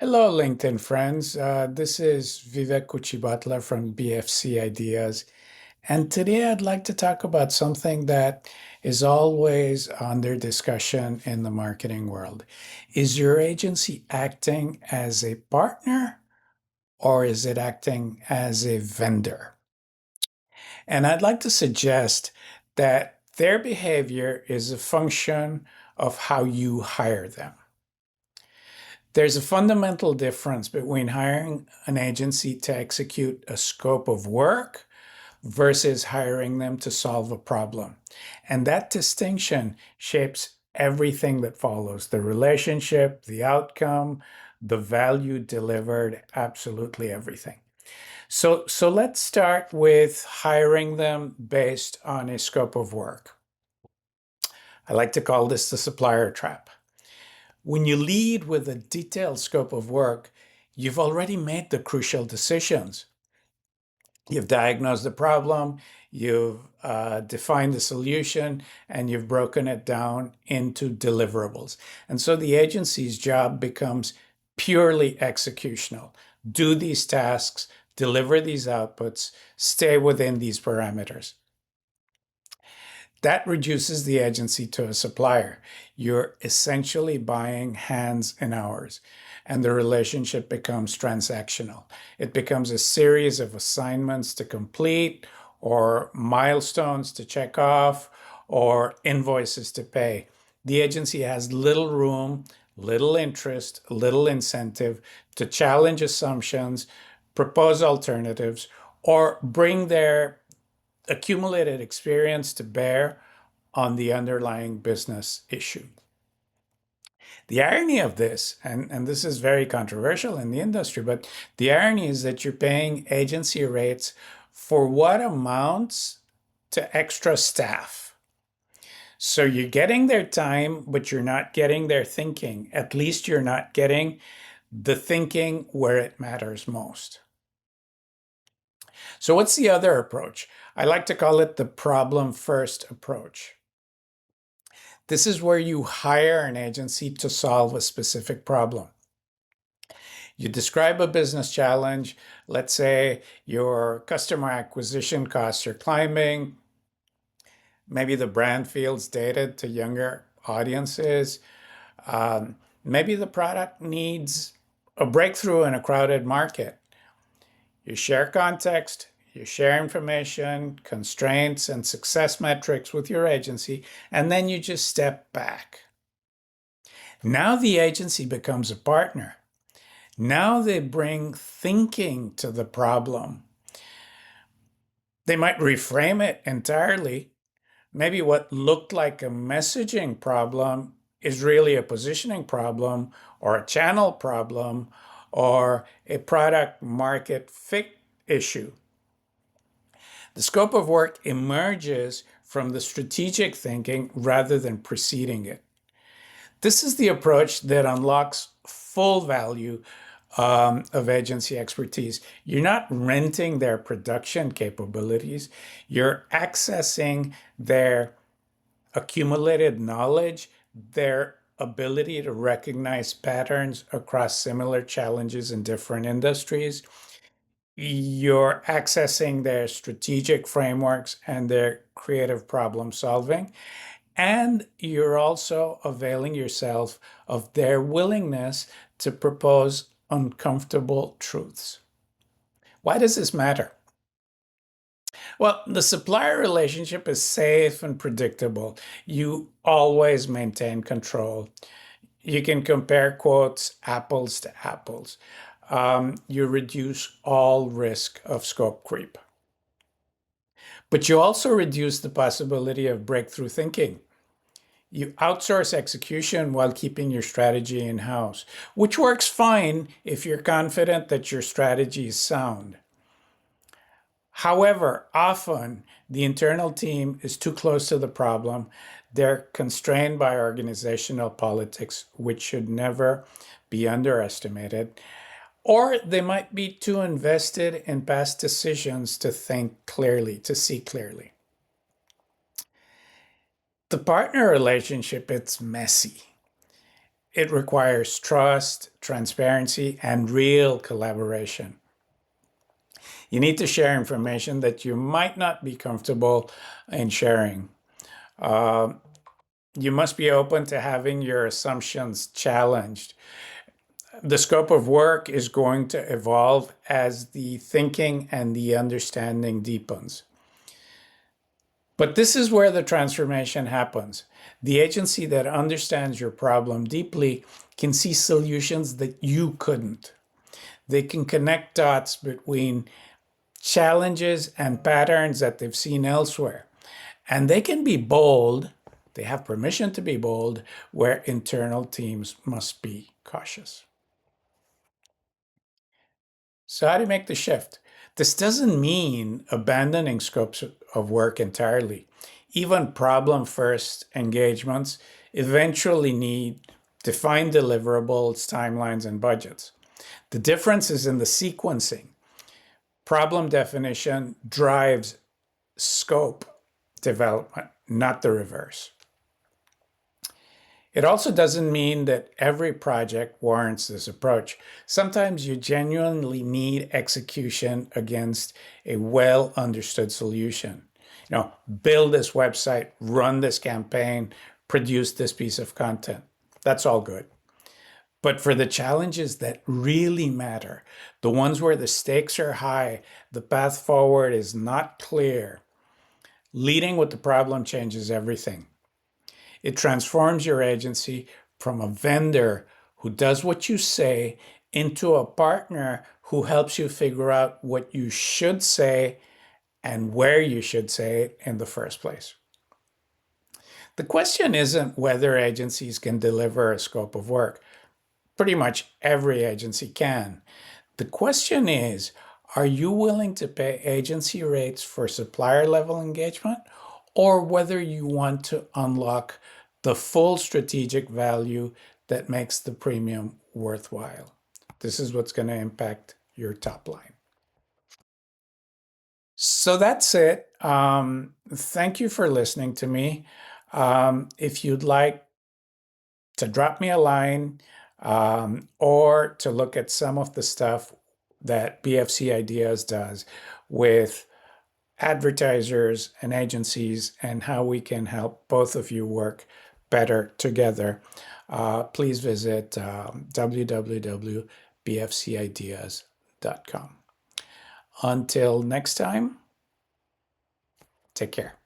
Hello, LinkedIn friends. This is Vivek Kuchibutla from BFC Ideas. And today I'd like to talk about something that is always under discussion in the marketing world. Is your agency acting as a partner or is it acting as a vendor? And I'd like to suggest that their behavior is a function of how you hire them. There's a fundamental difference between hiring an agency to execute a scope of work versus hiring them to solve a problem. And that distinction shapes everything that follows: the relationship, the outcome, the value delivered, absolutely everything. So let's start with hiring them based on a scope of work. I like to call this the supplier trap. When you lead with a detailed scope of work, you've already made the crucial decisions. You've diagnosed the problem, you've defined the solution, and you've broken it down into deliverables. And so the agency's job becomes purely executional. Do these tasks, deliver these outputs, stay within these parameters. That reduces the agency to a supplier. You're essentially buying hands and hours, and the relationship becomes transactional. It becomes a series of assignments to complete, or milestones to check off, or invoices to pay. The agency has little room, little interest, little incentive to challenge assumptions, propose alternatives, or bring their accumulated experience to bear on the underlying business issue. The irony of this, and this is very controversial in the industry, but the irony is that you're paying agency rates for what amounts to extra staff. So you're getting their time, but you're not getting their thinking. At least you're not getting the thinking where it matters most. So, what's the other approach? I like to call it the problem first approach. This is where you hire an agency to solve a specific problem. You describe a business challenge. Let's say your customer acquisition costs are climbing. Maybe the brand feels dated to younger audiences. Maybe the product needs a breakthrough in a crowded market. You share context, you share information, constraints, and success metrics with your agency, and then you just step back. Now the agency becomes a partner. Now they bring thinking to the problem. They might reframe it entirely. Maybe what looked like a messaging problem is really a positioning problem or a channel problem or a product market fit issue. The scope of work emerges from the strategic thinking rather than preceding it. This is the approach that unlocks full value of agency expertise. You're not renting their production capabilities, you're accessing their accumulated knowledge, their ability to recognize patterns across similar challenges in different industries. You're accessing their strategic frameworks and their creative problem solving. And you're also availing yourself of their willingness to propose uncomfortable truths. Why does this matter? Well, the supplier relationship is safe and predictable. You always maintain control. You can compare quotes apples to apples. You reduce all risk of scope creep. But you also reduce the possibility of breakthrough thinking. You outsource execution while keeping your strategy in house, which works fine if you're confident that your strategy is sound. However, often the internal team is too close to the problem. They're constrained by organizational politics, which should never be underestimated. Or they might be too invested in past decisions to think clearly, to see clearly. The partner relationship, it's messy. It requires trust, transparency, and real collaboration. You need to share information that you might not be comfortable in sharing. You must be open to having your assumptions challenged. The scope of work is going to evolve as the thinking and the understanding deepens. But this is where the transformation happens. The agency that understands your problem deeply can see solutions that you couldn't. They can connect dots between challenges and patterns that they've seen elsewhere. And they can be bold, they have permission to be bold, where internal teams must be cautious. So, how do you make the shift? This doesn't mean abandoning scopes of work entirely. Even problem first engagements eventually need defined deliverables, timelines, and budgets. The difference is in the sequencing. Problem definition drives scope development, not the reverse. It also doesn't mean that every project warrants this approach. Sometimes you genuinely need execution against a well understood solution. Build this website, run this campaign, produce this piece of content. That's all good. But for the challenges that really matter, the ones where the stakes are high, the path forward is not clear, leading with the problem changes everything. It transforms your agency from a vendor who does what you say into a partner who helps you figure out what you should say and where you should say it in the first place. The question isn't whether agencies can deliver a scope of work. Pretty much every agency can. The question is, are you willing to pay agency rates for supplier level engagement, or whether you want to unlock the full strategic value that makes the premium worthwhile? This is what's going to impact your top line. So that's it. Thank you for listening to me. If you'd like to drop me a line or to look at some of the stuff that BFC Ideas does with advertisers and agencies and how we can help both of you work better together, please visit www.bfcideas.com. Until next time, take care.